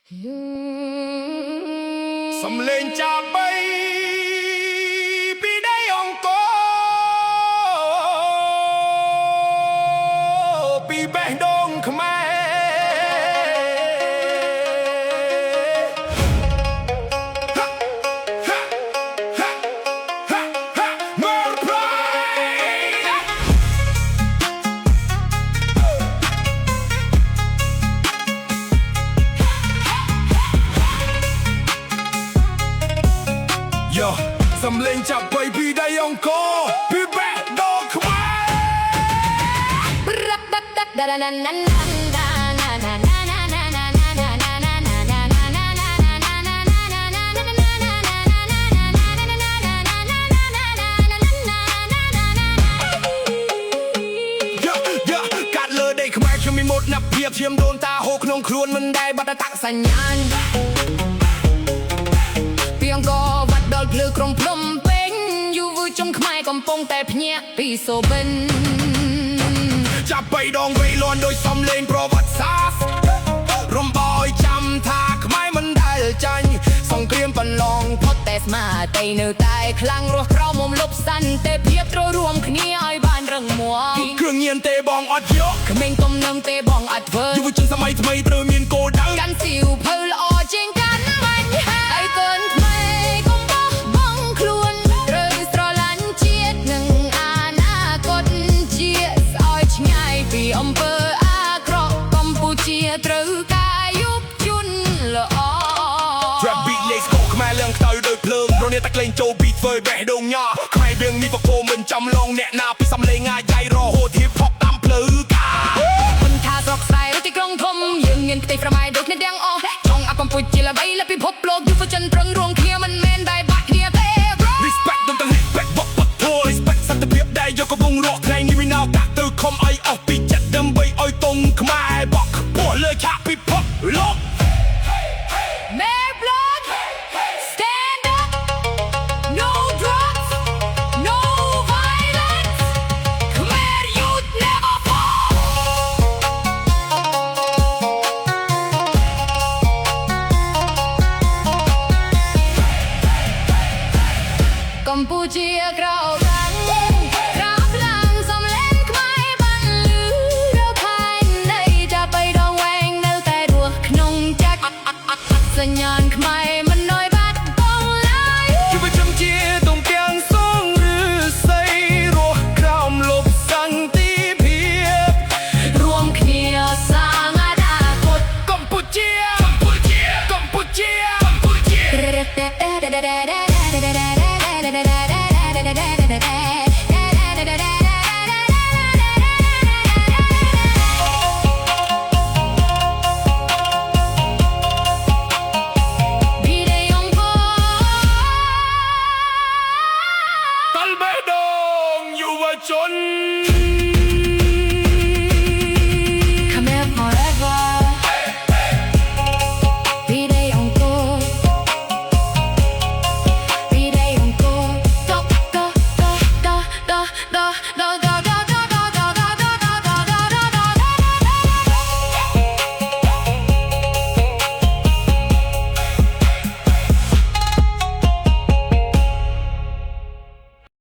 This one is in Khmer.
សំលេងចាបីពីដៃអង្គរពីបេះដូងខ្មែរសំលេងចាប់បីពីដៃអង្គរពីបេះដូងខ្មែរកាត់លើដីខ្មែរខ្ញុំមានមុតណាប់ភាពឈាមដូនតាហូរក្នុងខ្លួនមិនដែលបាត់តាក់សញ្ញាណពីអង្គរវត្តដល់ភ្លឺក្រុងភ្នំពេញយូរចុងខ្មែរកំពុងតែភ្ញាក់ពីសូបិនចាប់បីដងវេលាន់ដោយសំលេងប្រវត្តិសាស្ត្ររំបឲ្យចាំថាខ្មែរមិនដែលចាញ់សង្គ្រាមបន្លងផុតតែស្មារតីនៅតែខ្លាំងរស់ក្រោមមុំលុបសន្តិភាពត្រូវរួមគ្នាឲ្យបានរឹងមាំគ្រឿងញៀនទេបងអត់យកក្មេងទំនើងទេបងអត់ធ្វើយុវជនសម័យថ្មីត្រូវមានគោលដៅកាន់សៀវភៅល្អជាងកាន់បាញ់ហើយកូនអំពើអាក្រក់កម្ពុជាត្រូវការយុវជនល្អ Trap beat let's go ខ្មែរលឿងខ្ទើដោយភ្លើងរនាតែក្លែងចូល beat ធ្វើបេះដូងញ៉ាខ្មែរយើងនេះបកគោមិនចាំឡងអ្នកណាពីសំឡេងងាយយាយរហូត hip hop តាមផ្លូវការមិនថាស្រុកស្រែឬទីក្រុងធំយើងមានផ្ទៃប្រម៉ែដូចគ្នាទាំងអស់ចង់ឲ្យកម្ពុជាល្បីលើពិភពលោកយុវជនប្រឹងរួមគ្នាមិនមែនបែកបាក់គ្នាទេ Respect ដល់ទាំង respect បកបក respect សន្តិភាពដែលយកកំពុងរកថ្ងៃនេះវិណាកាក់ទៅខំអីអស់ពីដើម្បីឲ្យតុងខ្មែរបកពោះលើឆាកពិភពលោក Mayor Block Stand up No drugs No violence Khmer youth never fall កម្ពុជាក្រោកសញ្ញាណខ្មែរមិនណយបាត់បង់ឡើយយុវជនជាទងទាំងសងឬស័យរស់ក្រោមលុបសន្តិភាពរួមគ្នាសាងអនាគតកម្ពុជាកម្ពុជាកម្ពុជាKhmer forever ពីដៃអង្គរពីដៃអង្គរ Do